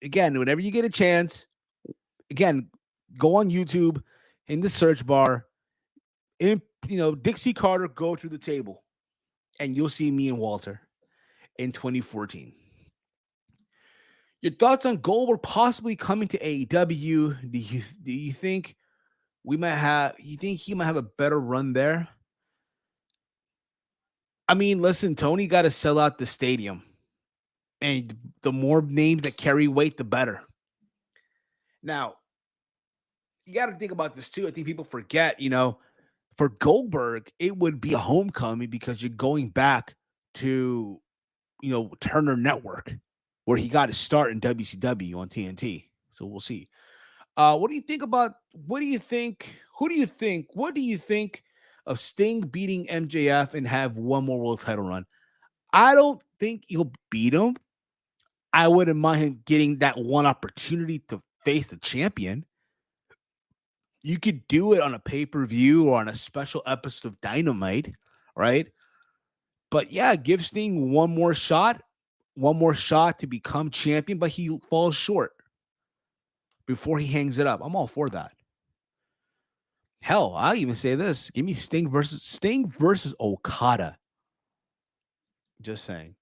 Again, whenever you get a chance, again, go on YouTube in the search bar, Dixie Carter go through the table, and you'll see me and Walter in 2014. Your thoughts on Goldberg possibly coming to AEW? Do you think you think he might have a better run there? I mean, listen, Tony got to sell out the stadium, and the more names that carry weight, the better. Now, you got to think about this too. I think people forget, for Goldberg, it would be a homecoming because you're going back to, Turner Network, where he got his start in WCW on TNT. So we'll see. What do you think about? What do you think? Who do you think? What do you think of Sting beating MJF and have one more world title run? I don't think he'll beat him. I wouldn't mind him getting that one opportunity to face the champion. You could do it on a pay-per-view or on a special episode of Dynamite, right? But yeah, give Sting one more shot to become champion, but he falls short before he hangs it up. I'm all for that. Hell, I'll even say this. Give me Sting versus Okada. Just saying.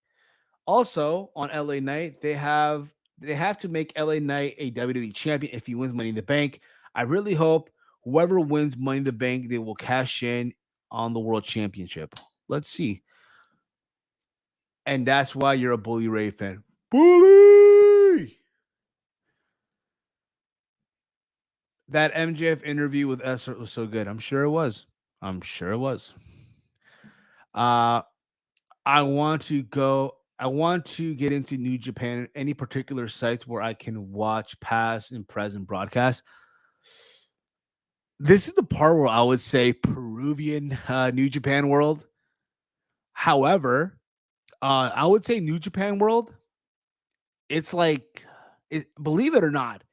Also, on LA Knight, they have to make LA Knight a WWE champion if he wins Money in the Bank. I really hope whoever wins Money in the Bank, they will cash in on the World Championship. Let's see. And that's why you're a Bully Ray fan. Bully! That MJF interview with Esther was so good. I'm sure it was. I'm sure it was. Uh I want to get into New Japan. Any particular sites where I can watch past and present broadcasts? This is the part where I would say Peruvian New Japan World. However, I would say New Japan World. It's like, believe it or not,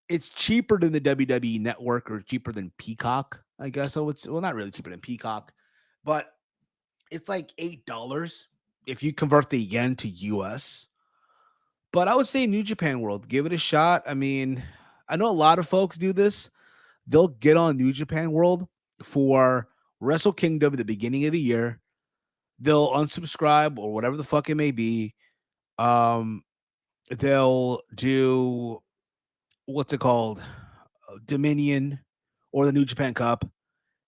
it's cheaper than the WWE Network or cheaper than Peacock. I guess I would say. Well, not really cheaper than Peacock, but it's like $8 if you convert the yen to US. But I would say New Japan World, give it a shot. I mean, I know a lot of folks do this. They'll get on New Japan World for Wrestle Kingdom at the beginning of the year. They'll unsubscribe or whatever the fuck it may be. Um, they'll do what's it called? Dominion or the New Japan Cup,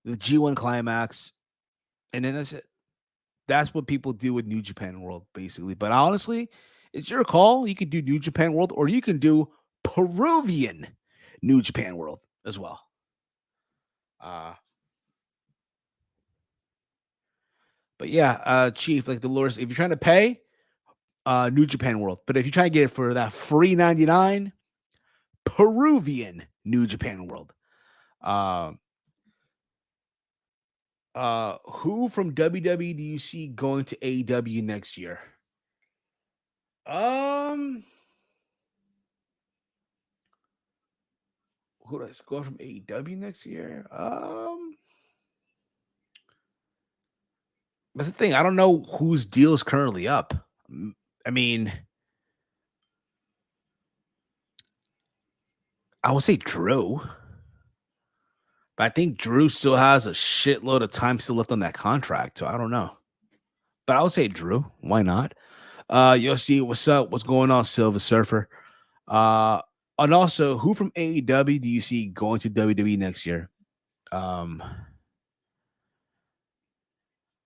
the G1 Climax, and then that's it. That's what people do with New Japan World, basically. But honestly, it's your call. You can do New Japan World or you can do Peruvian New Japan World as well. Uh, but yeah, Chief, like the lures, if you're trying to pay, New Japan World. But if you're trying to get it for that free 99, Peruvian New Japan World. Um, who from WWE do you see going to AEW next year? Um, who does go from AEW next year? That's the thing. I don't know whose deal is currently up. I mean, I would say Drew, but I think Drew still has a shitload of time still left on that contract. So I don't know. But I would say Drew. Why not? You'll see what's up, what's going on, Silver Surfer. Uh, and also, who from AEW do you see going to WWE next year? Um,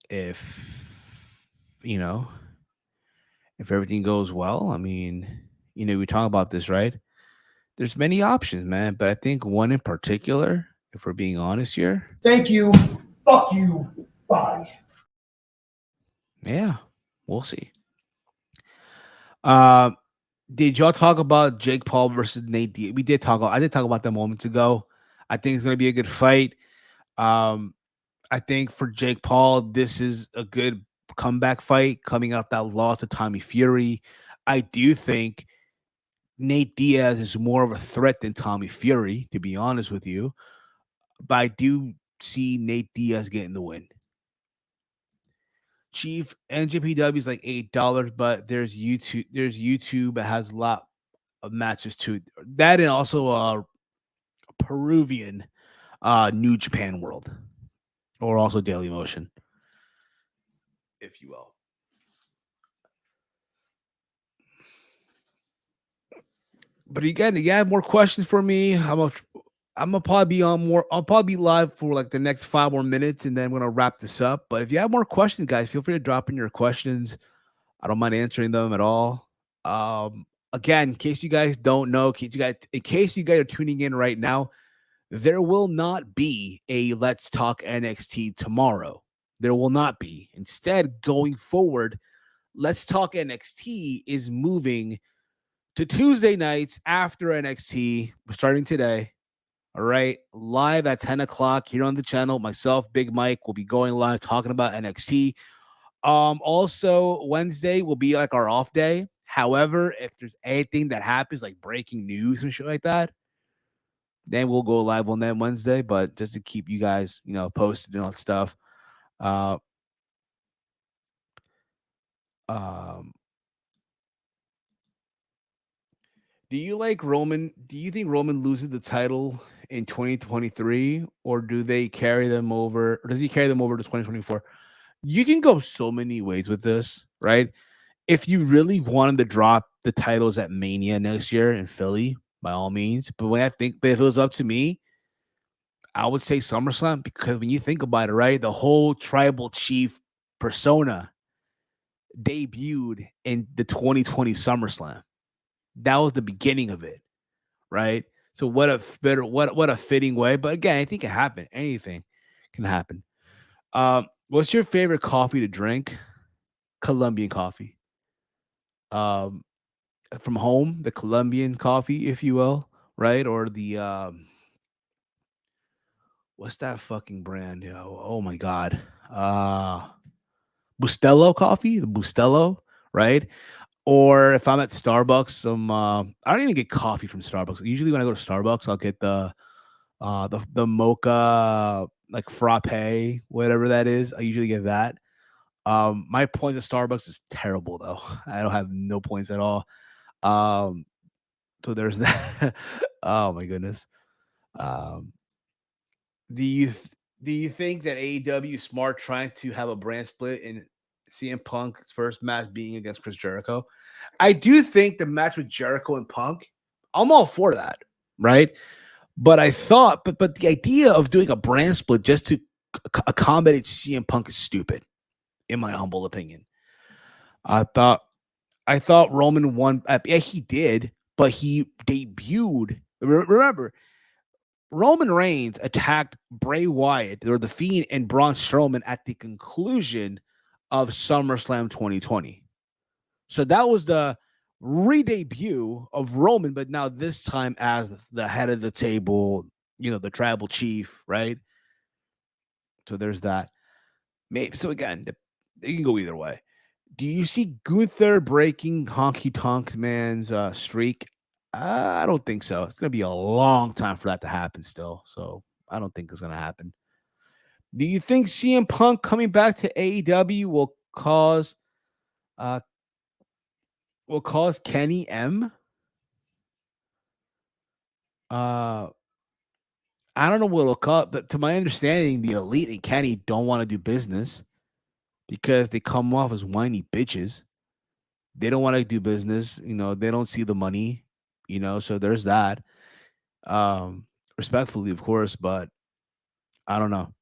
if you know, if everything goes well, I mean, we talk about this, right? There's many options, man, but I think one in particular, if we're being honest here. Thank you. Fuck you. Bye. Yeah, we'll see. Uh, did y'all talk about Jake Paul versus Nate Diaz? We did talk. I did talk about that moments ago. I think it's going to be a good fight. Um, I think for Jake Paul, this is a good comeback fight coming out that loss to Tommy Fury. I do think Nate Diaz is more of a threat than Tommy Fury, to be honest with you. But I do see Nate Diaz getting the win. Chief NJPW is like $8, but there's YouTube. There's YouTube that has a lot of matches too. That and also Peruvian New Japan World, or also Daily Motion, if you will. But again, you have more questions for me. I'm gonna probably be on more. I'll probably be live for like the next 5 more minutes, and then I'm gonna wrap this up. But if you have more questions, guys, feel free to drop in your questions. I don't mind answering them at all. Again, in case you guys don't know, in case you guys are tuning in right now, there will not be a Let's Talk NXT tomorrow. There will not be. Instead, going forward, Let's Talk NXT is moving to Tuesday nights after NXT, starting today. All right, live at 10 o'clock here on the channel. Myself, Big Mike, will be going live talking about NXT. Also, Wednesday will be like our off day. However, if there's anything that happens, like breaking news and shit like that, then we'll go live on that Wednesday. But just to keep you guys, posted and all that stuff. Uh, um, do you like Roman? Do you think Roman loses the title in 2023, or do they carry them over, or does he carry them over to 2024? You can go so many ways with this, right? If you really wanted to drop the titles at Mania next year in Philly, by all means. But if it was up to me, I would say SummerSlam, because when you think about it, right, the whole tribal chief persona debuted in the 2020 SummerSlam. That was the beginning of it, right? So what a fitting way. But again, anything can happen. Anything can happen. What's your favorite coffee to drink? Colombian coffee. Um, from home, the Colombian coffee, if you will, right? Or the what's that fucking brand? Yo? Oh my god. Bustelo coffee, the Bustelo, right? Or if I'm at Starbucks, I don't even get coffee from Starbucks. Usually when I go to Starbucks, I'll get the mocha like frappe, whatever that is. I usually get that. My points at Starbucks is terrible though. I don't have no points at all. Um, so there's that. Oh my goodness. Um, do you th- do you think that AEW is smart trying to have a brand split in CM Punk's first match being against Chris Jericho? I do think the match with Jericho and Punk, I'm all for that, right? But I thought, but the idea of doing a brand split just to accommodate CM Punk is stupid, in my humble opinion. I thought I thought Roman won. Yeah, he did, but he debuted. Remember, Roman Reigns attacked Bray Wyatt or the Fiend and Braun Strowman at the conclusion of SummerSlam 2020. So that was the re-debut of Roman, but now this time as the head of the table, the tribal chief, right? So there's that. Maybe so again, it can go either way. Do you see Gunther breaking Honky Tonk Man's streak? I don't think so. It's gonna be a long time for that to happen still. So I don't think it's gonna happen. Do you think CM Punk coming back to AEW uh will cause Kenny M? Uh I don't know what it'll cause, but to my understanding, the Elite and Kenny don't want to do business because they come off as whiny bitches. They don't want to do business, they don't see the money, so there's that. Respectfully, of course, but I don't know.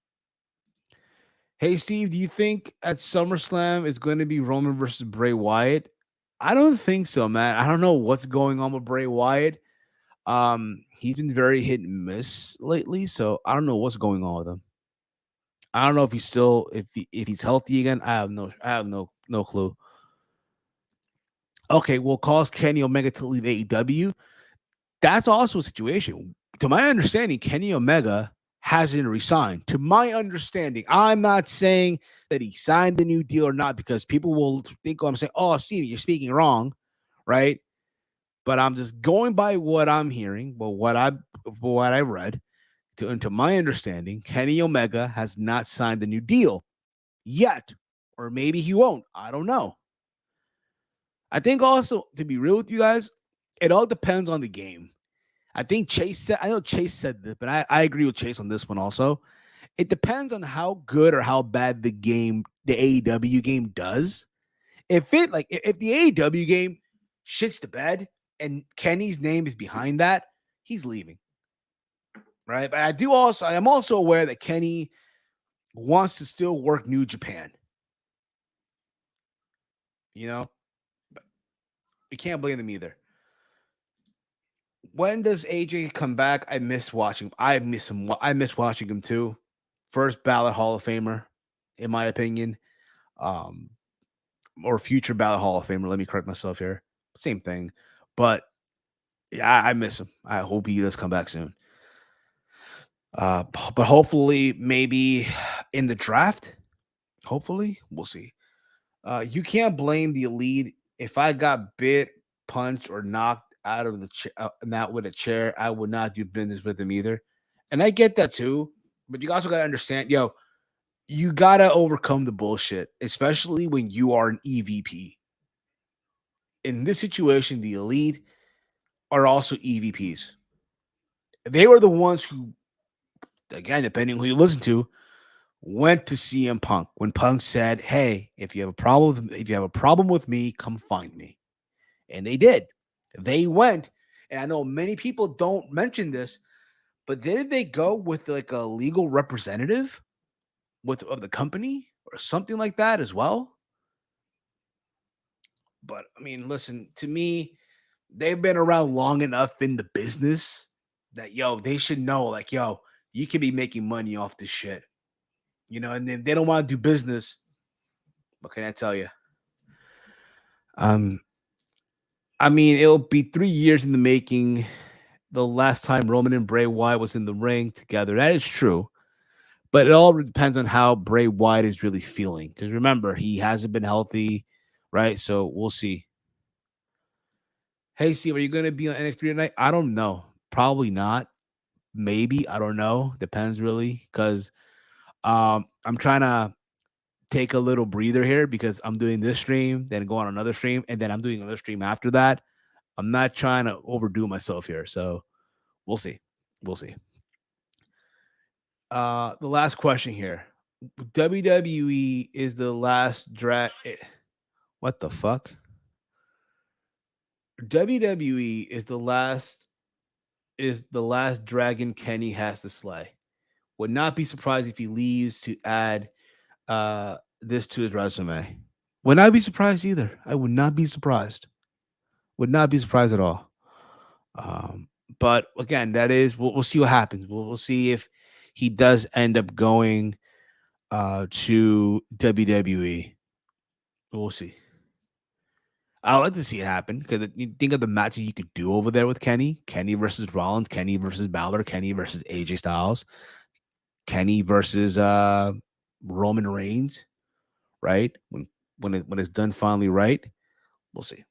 Hey, Steve, do you think at SummerSlam it's going to be Roman versus Bray Wyatt? I don't think so, man. I don't know what's going on with Bray Wyatt. He's been very hit and miss lately, so I don't know what's going on with him. I don't know if he's still if he's healthy again. I have no clue. Okay, we'll cause Kenny Omega to leave AEW. That's also a situation. To my understanding, Kenny Omega hasn't resigned. To my understanding, I'm not saying that he signed the new deal or not because people will think, I'm saying, oh, Steve, you're speaking wrong, right? But I'm just going by what I'm hearing, what I read. And to my understanding, Kenny Omega has not signed the new deal yet, or maybe he won't. I don't know. I think also, to be real with you guys, it all depends on the game. I think Chase said, I know Chase said this, but I agree with Chase on this one also. It depends on how good or how bad the AEW game does. If the AEW game shits the bed and Kenny's name is behind that, he's leaving. Right. But I am also aware that Kenny wants to still work New Japan. You know, but we can't blame them either. When does AJ come back? I miss watching. I miss him. I miss watching him too. First ballot Hall of Famer, in my opinion, um, or future ballot Hall of Famer. Let me correct myself here. Same thing, but yeah, I miss him. I hope he does come back soon. But hopefully, maybe in the draft. Hopefully, we'll see. You can't blame the Elite. If I got bit, punched, or knocked out of the not with a chair, I would not do business with them either. And I get that too. But you also gotta understand, you gotta overcome the bullshit, especially when you are an EVP. In this situation, the Elite are also EVPs. They were the ones who, again, depending who you listen to, went to CM Punk when Punk said, "Hey, if you have a problem with me, come find me." And they did. They went, and I know many people don't mention this, but didn't they go with like a legal representative of the company or something like that as well? But I mean, listen, to me, they've been around long enough in the business that they should know, like, you could be making money off this shit. And then they don't want to do business. What can I tell you? Um, I mean, it'll be 3 years in the making. The last time Roman and Bray Wyatt was in the ring together. That is true. But it all depends on how Bray Wyatt is really feeling. Because remember, he hasn't been healthy, right? So we'll see. Hey, Steve, are you going to be on NXT tonight? I don't know. Probably not. Maybe. I don't know. Depends really. Because I'm trying to take a little breather here because I'm doing this stream, then go on another stream, and then I'm doing another stream after that. I'm not trying to overdo myself here, so we'll see. We'll see. The last question here. WWE is the last drag. What the fuck? WWE is the last dragon Kenny has to slay. Would not be surprised if he leaves to add this to his resume. Would not be surprised either. I would not be surprised. Would not be surprised at all. Um, but again, that is we'll see what happens. We'll see if he does end up going to WWE. We'll see. I would like to see it happen because you think of the matches you could do over there with Kenny, Kenny versus Rollins, Kenny versus Balor, Kenny versus AJ Styles, Kenny versus Roman Reigns, right? When it's done finally right, we'll see.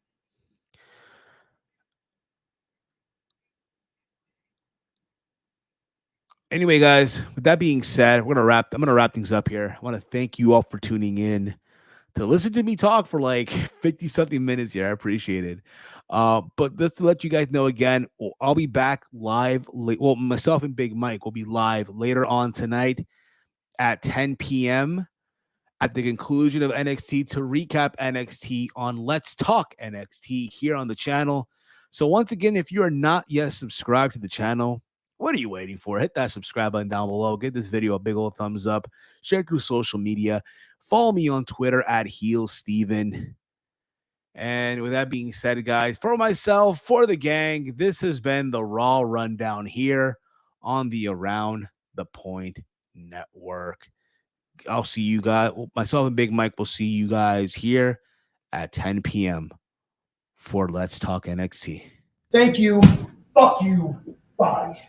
Anyway, guys, with that being said, I'm gonna wrap things up here. I want to thank you all for tuning in to listen to me talk for like 50 something minutes here. I appreciate it. But just to let you guys know again, I'll be back live. Well, myself and Big Mike will be live later on tonight at 10 p.m. at the conclusion of NXT to recap NXT on Let's Talk NXT here on the channel. So, once again, if you are not yet subscribed to the channel, what are you waiting for? Hit that subscribe button down below. Give this video a big old thumbs up. Share it through social media. Follow me on Twitter at HeelSteven. And with that being said, guys, for myself, for the gang, this has been the Raw Rundown here on the Around the Point Network. I'll see you guys. Myself and Big Mike will see you guys here at 10 p.m. for Let's Talk NXT. Thank you. Fuck you. Bye.